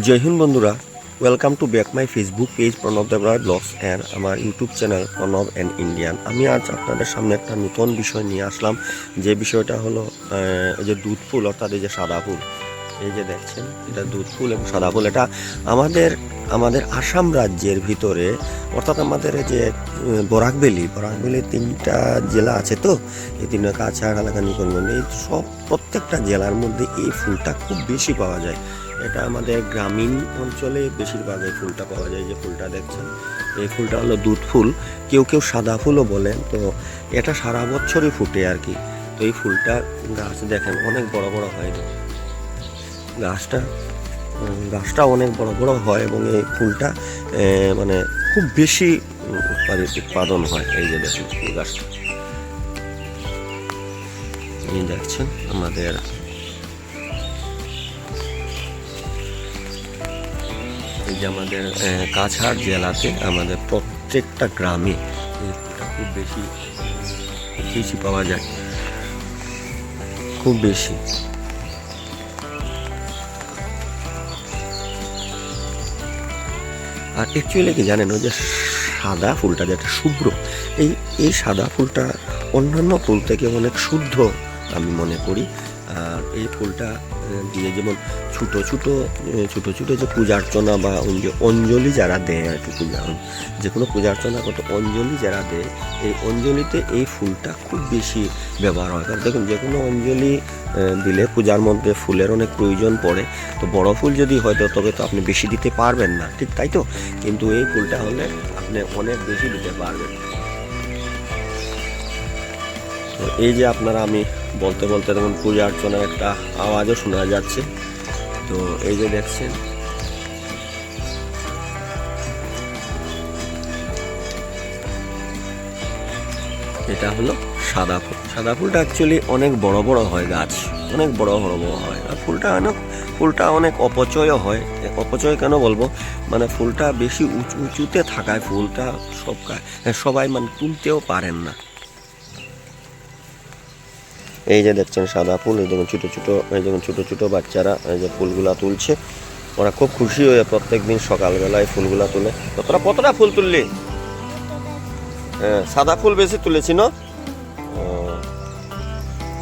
জয় হিন্দ বন্ধুরা, welcome to back my Facebook page Pranab Debroy blogs and আমার YouTube channel Pranab and Indian. আমি আজ আপনাদের সামনে একটা নতুন বিষয় নিয়ে আসলাম, যে বিষয়টা হলো এই যে দুধ ফুল, অর্থাৎ এই যে সাদা ফুল। এই যে দেখছেন, এটা দুধ ফুল এবং সাদা ফুল। এটা আমাদের আসাম রাজ্যের ভিতরে, অর্থাৎ আমাদের এই যে বরাকভ্যালি 3টা জেলা আছে। তো এই 3টা কাছাড়, হাইলাকান্দি, করিমগঞ্জ, এই সব প্রত্যেকটা জেলার মধ্যে এই ফুলটা খুব বেশি পাওয়া যায়। এটা আমাদের গ্রামীণ অঞ্চলে বেশিরভাগ এই ফুলটা পাওয়া যায়। যে ফুলটা দেখছেন, এই ফুলটা হলো দুধ ফুল, কেউ কেউ সাদা ফুলও বলেন। তো এটা সারা বছরই ফুটে আর কি। তো এই ফুলটা গাছ দেখেন অনেক বড় বড় হয়, গাছটা অনেক বড় বড় হয় এবং এই ফুলটা মানে খুব বেশি উৎপাদন হয়। এই যে দেখুন ফুল গাছটা, এই দেখছেন আমাদের এই যে আমাদের কাছাড় জেলাতে আমাদের প্রত্যেকটা গ্রামে এই ফুলটা খুব বেশি পাওয়া যায়, খুব বেশি। আর অ্যাকচুয়ালি কি জানেন, ওই যে সাদা ফুলটা যেটা শুভ্র, এই সাদা ফুলটা অন্যান্য ফুল থেকে অনেক শুদ্ধ আমি মনে করি। আর এই ফুলটা দিয়ে যেমন ছোটো ছোটো যে পূজা অর্চনা বা অঞ্জলি যারা দেয় আর কি, যে কোনো পূজা অর্চনা করতে অঞ্জলি যারা দেয়, এই অঞ্জলিতে এই ফুলটা খুব বেশি ব্যবহার হয়। কারণ দেখুন, যে কোনো অঞ্জলি দিলে পূজার মধ্যে ফুলের অনেক প্রয়োজন পড়ে। তো বড় ফুল যদি হয় তো তবে তো আপনি বেশি দিতে পারবেন না, ঠিক তাই তো। কিন্তু এই ফুলটা হলে আপনি অনেক বেশি দিতে পারবেন। তো এই যে আপনারা, আমি বলতে বলতে দেখুন পূজা অর্চনার একটা আওয়াজও শোনা যাচ্ছে। তো এই যে দেখছেন, এটা হলো সাদা ফুল। সাদা ফুলটা অ্যাকচুয়ালি অনেক বড় বড় হয়, গাছ অনেক বড় হয়। আর ফুলটা অনেক অপচয়ও হয়। অপচয় কেন বলবো, মানে ফুলটা বেশি উঁচুতে থাকায় ফুলটা সবাই মানে তুলতেও পারেন না। এই যে দেখছেন সাদা ফুল, এই দেখুন ছোটো ছোটো বাচ্চারা এই যে ফুলগুলা তুলছে। ওরা খুব খুশি হয়ে প্রত্যেক দিন সকালবেলায় ফুলগুলা তুলে। তো তোরা কতটা ফুল তুললি? হ্যাঁ, সাদা ফুল বেশি তুলেছি না।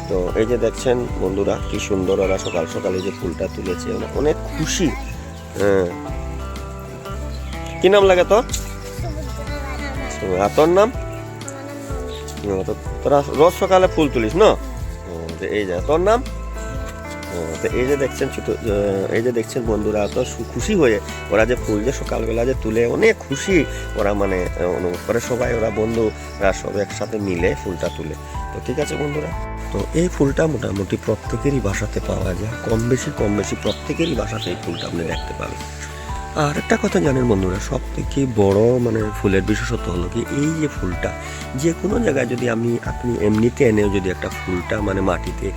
তো এই যে দেখছেন বন্ধুরা, কি সুন্দর ওরা সকাল সকালে যে ফুলটা তুলেছে, অনেক খুশি। হ্যাঁ, কি নাম লাগে তোর? আর তোর নাম? তোরা রোজ সকালে ফুল তুলিস না? এই যে তোর নাম। তো এই যে দেখছেন বন্ধুরা, তো খুশি হয়ে ওরা যে ফুল যে সকালবেলা যে তুলে অনেক খুশি ওরা, মানে অনুভব করে সবাই, ওরা বন্ধুরা সব একসাথে মিলে ফুলটা তুলে। তো ঠিক আছে বন্ধুরা, তো এই ফুলটা মোটামুটি প্রত্যেকেরই বাসাতে পাওয়া যায়, কম বেশি প্রত্যেকেরই বাসাতে এই ফুলটা আপনি দেখতে পাবেন। আর একটা কথা জানেন বন্ধুরা, সব থেকে বড় মানে ফুলের বিশেষত্ব হলো কি, এই যে ফুলটা যে কোনো জায়গায় যদি আপনি এমনিতে এনেও যদি একটা ফুলটা মানে মাটিতে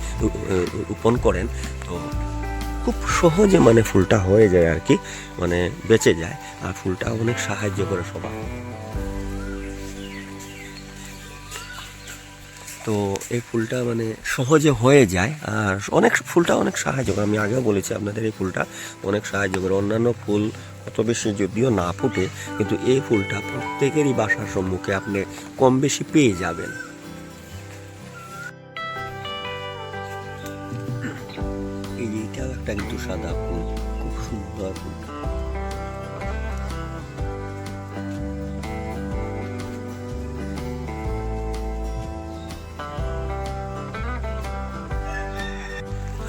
রোপণ করেন, তো খুব সহজে মানে ফুলটা হয়ে যায় আর কি, মানে বেঁচে যায়। আর ফুলটা অনেক সাহায্য করে সবাই। তো এই ফুলটা মানে সহজে হয়ে যায়। আর ফুলটা অনেক সাহায্য করে, আমি আগেও বলেছি আপনাদের, এই ফুলটা অনেক সাহায্য করে। অন্যান্য ফুল অত বেশি যদিও না ফুটে, কিন্তু এই ফুলটা প্রত্যেকেরই বাসার সম্মুখে আপনি কম বেশি পেয়ে যাবেন। এইটাও একটা কিন্তু সাদা ফুল, খুব সুন্দর ফুল।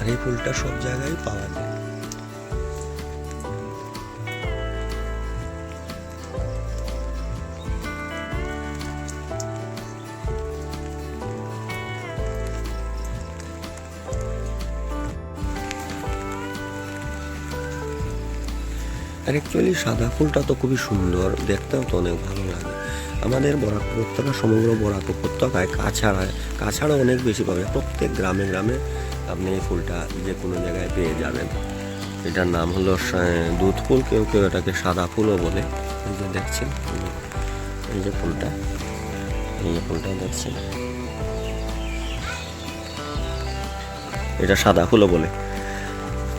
আর এই ফুলটা সব জায়গায় পাওয়া যায়। আর অ্যাকচুয়ালি সাদা ফুলটা তো খুবই সুন্দর, দেখতেও তো অনেক ভালো লাগে। আমাদের বরাক উপত্যকা, সমগ্র বরাক উপত্যকায় কাছাড়া অনেক বেশি পাবে। প্রত্যেক গ্রামে গ্রামে আপনি এই ফুলটা যে কোনো জায়গায় পেয়ে যাবেন। এটার নাম হলো দুধ ফুল, কেউ কেউ এটাকে সাদা ফুলও বলে। এই যে দেখছেন, এই যে ফুলটা দেখছেন, এটা সাদা ফুলও বলে।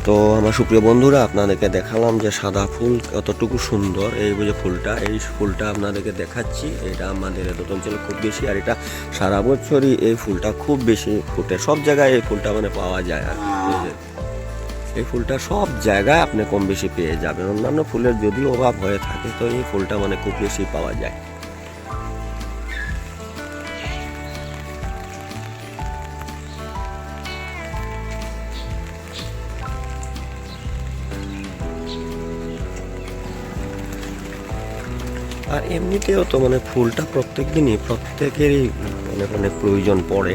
তো আমার সুপ্রিয় বন্ধুরা, আপনাদেরকে দেখালাম যে সাদা ফুল কতটুকু সুন্দর। এই যে ফুলটা, এই ফুলটা আপনাদেরকে দেখাচ্ছি। এটা আমাদের এত অঞ্চলে খুব বেশি, আর এটা সারা বছরই এই ফুলটা খুব বেশি ফুটে। সব জায়গায় এই ফুলটা মানে পাওয়া যায়। আর এই ফুলটা সব জায়গায় আপনি কম বেশি পেয়ে যাবেন। অন্যান্য ফুলের যদি অভাব হয়ে থাকে, তো এই ফুলটা মানে খুব বেশি পাওয়া যায়। আর এমনিতেও তো মানে ফুলটা প্রত্যেক দিনই প্রত্যেকেরই মানে প্রয়োজন পড়ে।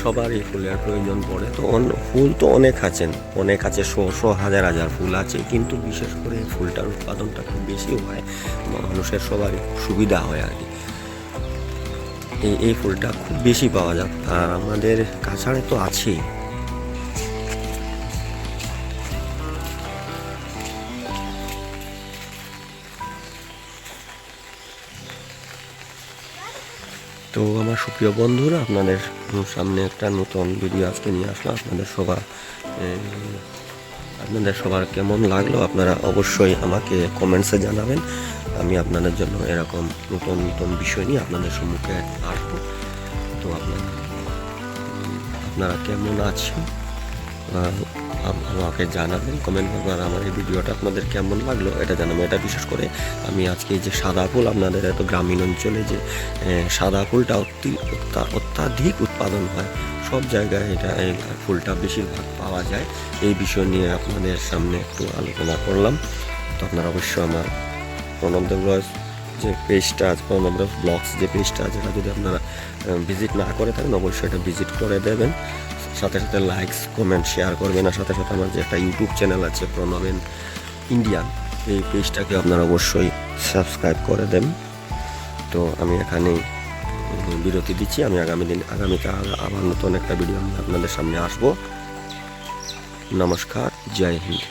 সবারই ফুলের প্রয়োজন পড়ে। তো ফুল তো অনেক আছে, শো হাজার হাজার ফুল আছে, কিন্তু বিশেষ করে এই ফুলটার উৎপাদনটা খুব বেশি হয়, মানুষের সবারই সুবিধা হয় আর কি। এই ফুলটা খুব বেশি পাওয়া যায়, আর আমাদের কাছাড়ে তো আছেই। তো আমার সুপ্রিয় বন্ধুরা, আপনাদের সামনে একটা নতুন ভিডিও আজকে নিয়ে আসলাম। আপনাদের সবার কেমন লাগলো আপনারা অবশ্যই আমাকে কমেন্টসে জানাবেন। আমি আপনাদের জন্য এরকম নতুন নতুন বিষয় নিয়ে আপনাদের সম্মুখে আসবো। তো আপনারা কেমন আছেন আমাকে জানাবেন কমেন্ট করবেন। আর আমার এই ভিডিওটা আপনাদের কেমন লাগলো এটা জানাবেন। এটা বিশেষ করে আমি আজকে যে সাদা ফুল, আপনাদের এত গ্রামীণ অঞ্চলে যে সাদা ফুলটা অত্যাধিক উৎপাদন হয়, সব জায়গায় এটা এই ফুলটা বেশিরভাগ পাওয়া যায়, এই বিষয় নিয়ে আপনাদের সামনে একটু আলোচনা করলাম। তো আপনারা অবশ্যই আমার প্রণব দেবরাজ যে পেজটা আছে, প্রণব দেব ব্লগস যে পেজটা আছে, এটা যদি আপনারা ভিজিট না করে থাকেন, অবশ্যই এটা ভিজিট করে দেবেন। সাথে সাথে লাইকস কমেন্ট শেয়ার করবেন। আর সাথে সাথে আমার যে একটা ইউটিউব চ্যানেল আছে প্রণব ইন্ডিয়ান, এই পেজটাকে আপনারা অবশ্যই সাবস্ক্রাইব করে দেন। তো আমি এখানেই বিরতি দিচ্ছি। আমি আগামীতে আবার নতুন একটা ভিডিও আপনাদের সামনে আসবো। নমস্কার, জয় হিন্দ।